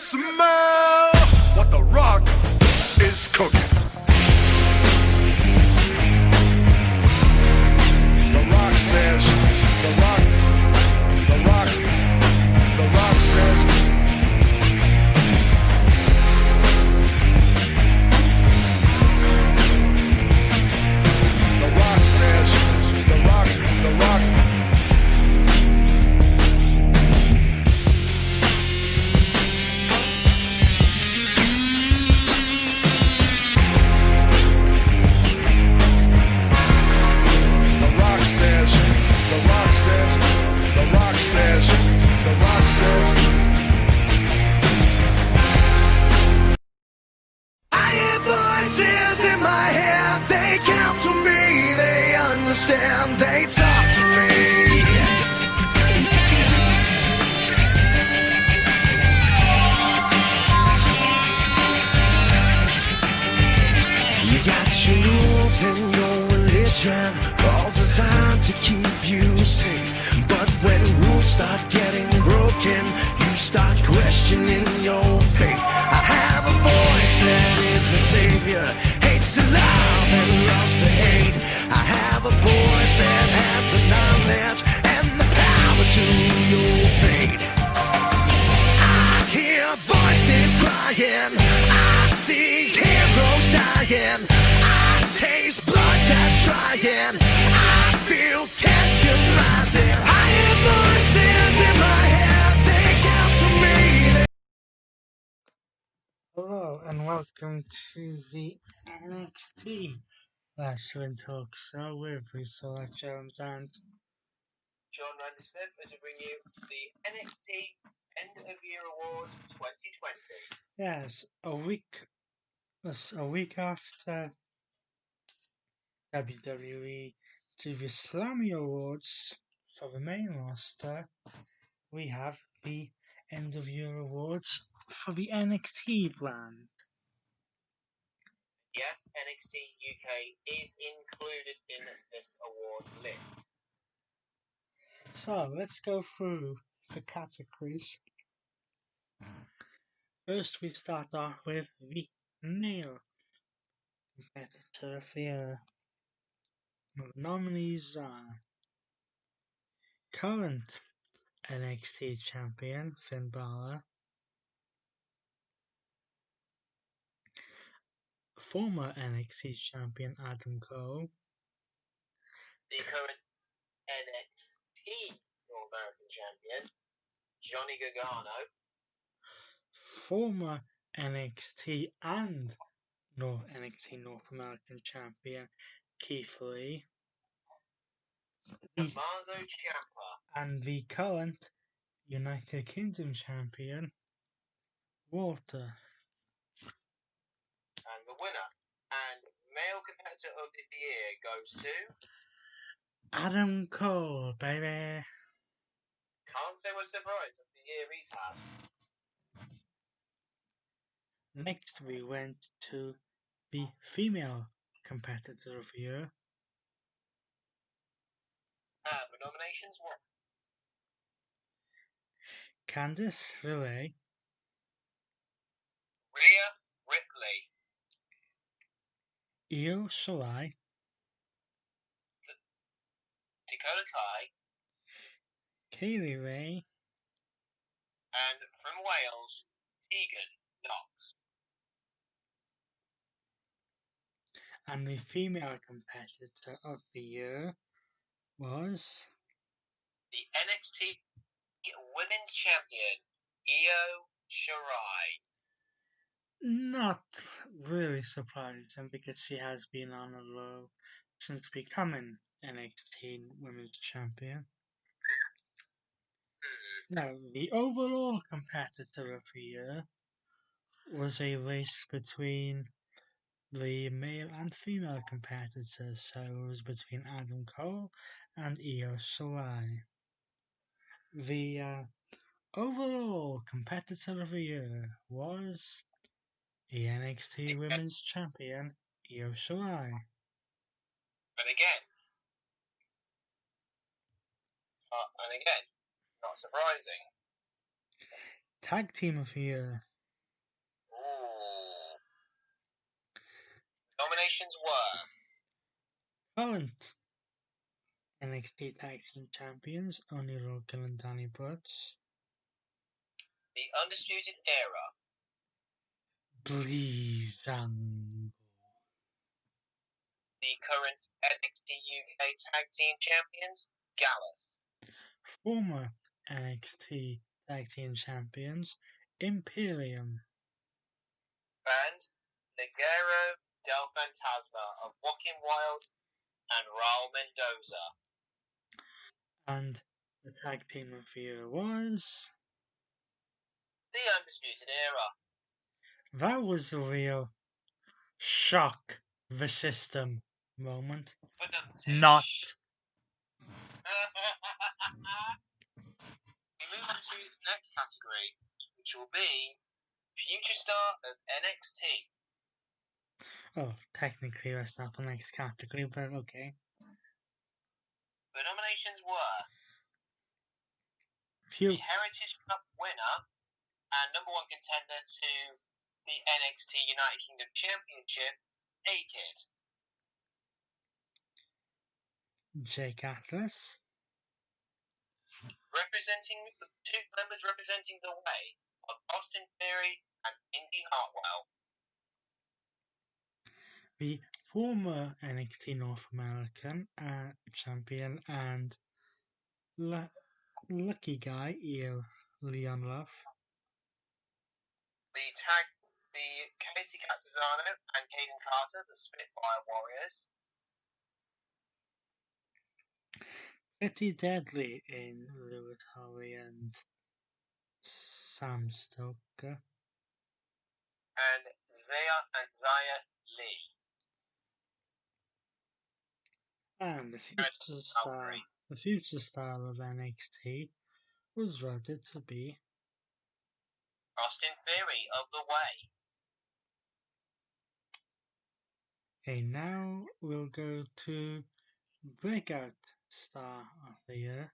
smell what The Rock is cooking. The Rock says, The Rock says, The Rock says, The Rock. Understand, they talk to me. You got your rules and your religion, all designed to keep you safe. But when rules start getting broken, you start questioning your faith. I have a voice that is my savior, hates to love and loves to hate. I have a voice that has the knowledge and the power to your fate. I hear voices crying, I see heroes dying, I taste blood that's trying, I feel tension rising. I hear voices in my head, they counsel me. Hello and welcome to the NXT Wrestling Talk Show with Russell Jones and John Randy Smith as we bring you the NXT End of Year Awards 2020. yes, a week after WWE TV Slammy Awards for the main roster, we have the End of Year Awards for the NXT brand. Yes, NXT UK is included in this award list. So let's go through the categories. First, we start off with the male competitor of the year. The nominees are current NXT champion Finn Balor, former NXT champion Adam Cole, The current NXT North American champion Johnny Gargano, former NXT and NXT North American champion Keith Lee, Tommaso Ciampa, and the current United Kingdom champion Walter. and the winner and male competitor of the year goes to Adam Cole, baby. Can't say we're surprised of the year he's had. Next, we went to the female competitor of the year. The nominations were Candice LeRae, Rhea Ripley, Io Shirai, Dakota Kai, Kaylee Ray, and from Wales, Tegan Knox. and the female competitor of the year was The NXT Women's Champion, Io Shirai. not really surprising because she has been on a roll since becoming NXT Women's Champion. Now, the overall competitor of the year was a race between the male and female competitors, so it was between Adam Cole and Io Shirai. The overall competitor of the year was the NXT Women's Champion Io Shirai. But again, not surprising. Tag Team of the Year nominations were Current NXT Tag Team Champions, Oni Lorcan and Danny Burch. The Undisputed Era, Breezango. the current NXT UK Tag Team Champions, Gallus, Former NXT Tag Team Champions, Imperium. and Ligero del Fantasma of Joaquin Wilde and Raul Mendoza. And the Tag Team of the Year was... The Undisputed Era. That was a real shock the system moment. Not. We move on to the next category, which will be Future Star of NXT. Oh, technically that's not the next category, but okay. The nominations were Phew. the Heritage Cup winner and number one contender to the NXT United Kingdom Championship, A-Kid. Jake Atlas. Representing the two members representing the way of Austin Theory and Indy Hartwell. The former NXT North American champion and lucky guy, Leon Love. The Casey Catanzaro and Caden Carter, the Spitfire Warriors. Pretty deadly in Lewis Holly and Sam Stoker. And Zaya Lee. And the future star of NXT was voted to be Austin Theory of the Way. Okay, now we'll go to Breakout Star of the Year.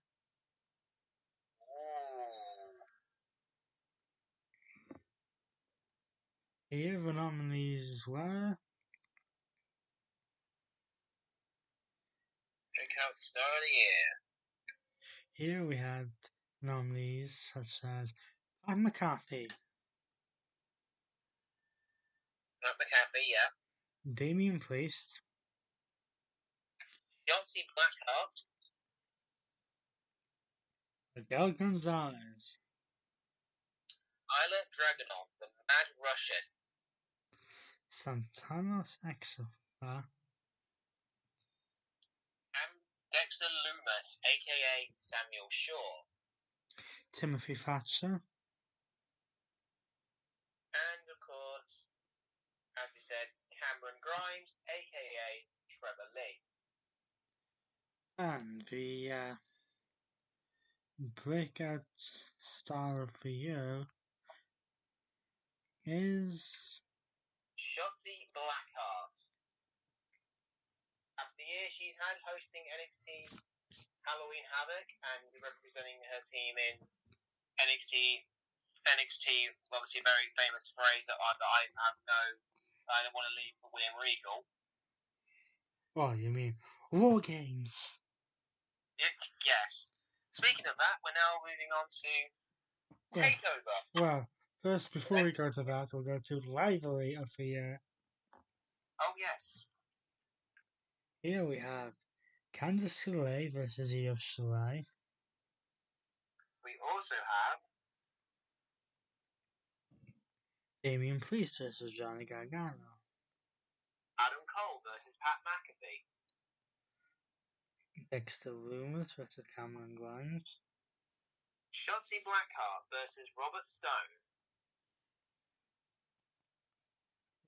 Here the nominees were Breakout Star of the Year. Here we had nominees such as Pat McAfee, Pat McAfee, yeah. Damian Priest, Shotzi Blackheart, Miguel Gonzalez, Isla Dragunov, the Mad Russian, Santanos Exofa, and Dexter Loomis, aka Samuel Shaw, Timothy Thatcher, and of course, as we said, Cameron Grimes, aka Trevor Lee. and the Breakout Star of the Year is Shotzi Blackheart. After the year she's had hosting NXT Halloween Havoc and representing her team in NXT, obviously a very famous phrase that I don't want to leave for William Regal. Oh, you mean War Games? Yes. Speaking of that, we're now moving on to Takeover. Well, first, before we go to that, we'll go to Rivalry of the Year. Oh, yes. Here we have Candice LeRae versus Io Shirai. We also have Damian Priest versus Johnny Gargano. Adam Cole versus Pat McAfee. Dexter Lumis versus Cameron Grimes. Shotzi Blackheart versus Robert Stone.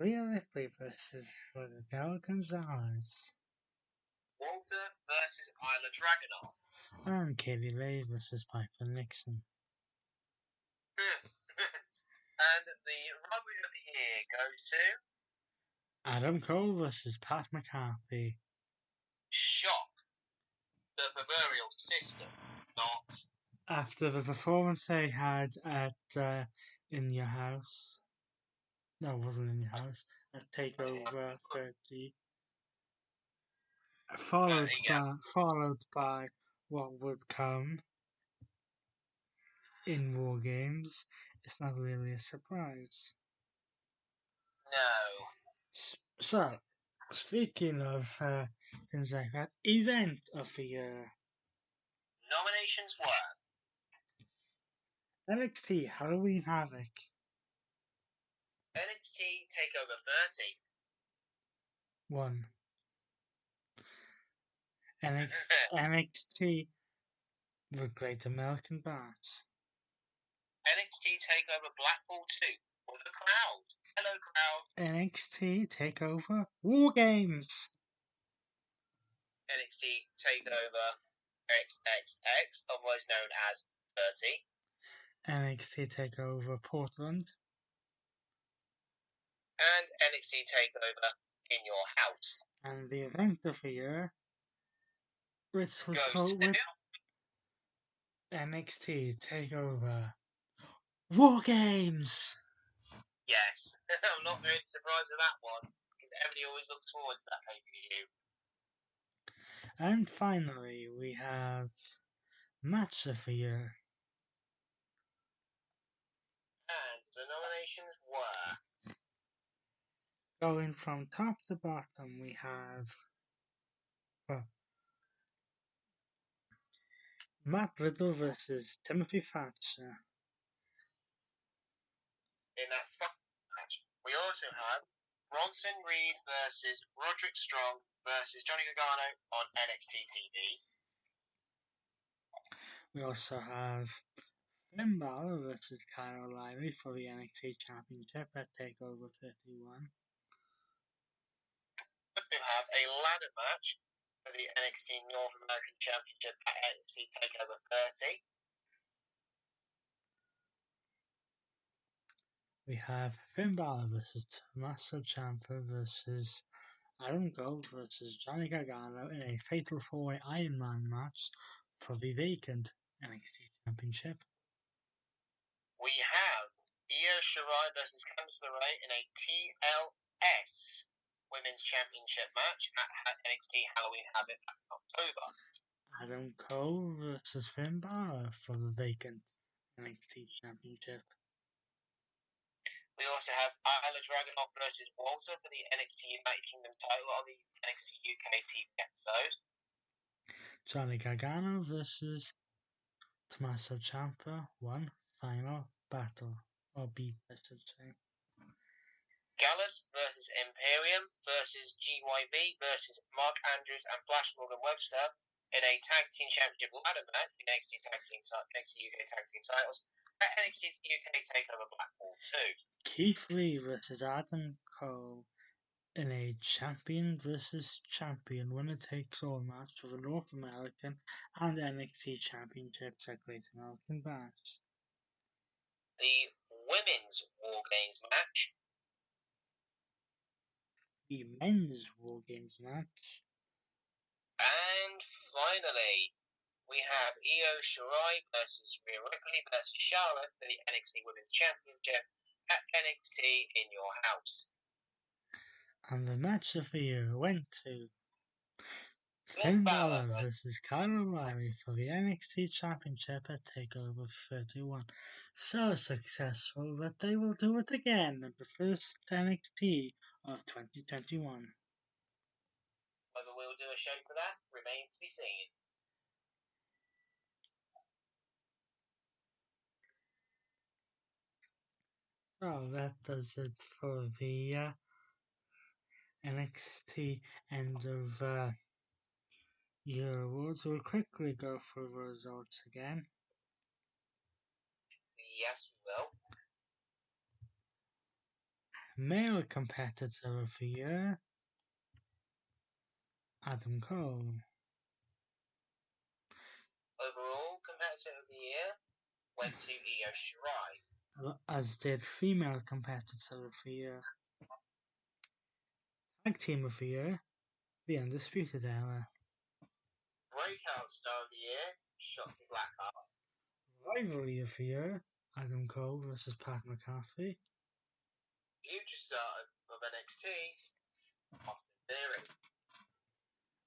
Rhea Ripley versus Raquel Gonzalez. Walter versus Isla Dragunov. And Katie Ray versus Piper Nixon. And the Rivalry of the Year goes to Adam Cole versus Pat McAfee. Shock. The proverbial system, not. After the performance they had at In Your House. No, it wasn't In Your House. at TakeOver 30, followed by what would come in War Games. It's not really a surprise. No. So, speaking of things like that, event of the year. Nominations were NXT Halloween Havoc, NXT TakeOver 30, 1. NXT The Great American Bash, NXT TakeOver Blackpool 2 with a crowd. Hello, crowd. NXT TakeOver War Games, NXT TakeOver XXX, otherwise known as 30, NXT TakeOver Portland, and NXT TakeOver In Your House. and the event of the year, which was Goes called to with NXT TakeOver War Games. Yes. I'm not really surprised with that one, because everybody always looks forward to that pay-per-view. And finally, we have Match of the Year. And the nominations were Going from top to bottom, we have Matt Riddle versus Timothy Thatcher. in that match. We also have Bronson Reed versus Roderick Strong versus Johnny Gargano on NXT TV. We also have Finn Balor versus Kyle O'Reilly for the NXT Championship at TakeOver 31. We have a ladder match for the NXT North American Championship at NXT TakeOver 30. We have Finn Balor versus Tommaso Ciampa versus Adam Cole versus Johnny Gargano in a Fatal 4-Way Iron Man match for the vacant NXT Championship. We have Io Shirai versus Candice LeRae in a TLS Women's Championship match at NXT Halloween Havoc in October. Adam Cole versus Finn Balor for the vacant NXT Championship. We also have Isla Dragunov versus Walter for the NXT United Kingdom title on the NXT UK TV episode. Johnny Gargano versus Tommaso Ciampa, one final battle, or beat, I should say. Gallus versus Imperium versus GYB versus Mark Andrews and Flash Morgan Webster in a Tag Team Championship ladder match in NXT UK Tag Team titles at NXT UK TakeOver Blackpool 2. Keith Lee versus Adam Cole in a champion versus champion winner-takes-all match for the North American and NXT Championships at Great American Bash. The Women's War Games match. The Men's War Games match. And finally, we have Io Shirai versus Rhea Ripley versus Charlotte for the NXT Women's Championship at NXT In Your House. And the match of the year went to Finn Balor versus Kyle O'Reilly for the NXT Championship at TakeOver 31. So successful that they will do it again at the first NXT of 2021. Whether we'll do a show for that remains to be seen. So that does it for the NXT end of year awards. We'll quickly go through the results again. Yes, we will. Male competitor of the year, Adam Cole. Overall competitor of the year went to Io Shirai. As did female competitor of the year. Tag team of the year, The Undisputed Era. Breakout star of the year, Shotzi Blackheart. Rivalry of the year, Adam Cole versus Pat McAfee. Future star of of NXT, Austin Theory.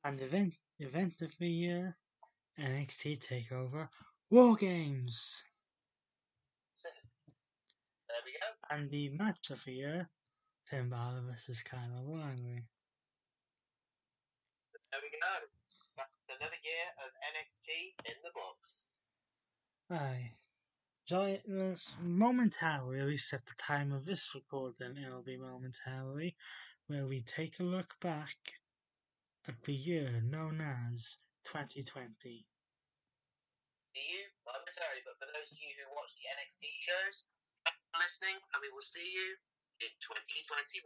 And event of the year, NXT Takeover War Games. There we go. And the match of the year, Finn Balor vs. Kyle O'Reilly. There we go. That's another year of NXT in the books. Aye. Join us momentarily, at least at the time of this recording, it'll be momentarily, where we take a look back at the year known as 2020. See you momentarily, but for those of you who watch the NXT shows, thanks for listening, and we will see you in 2021.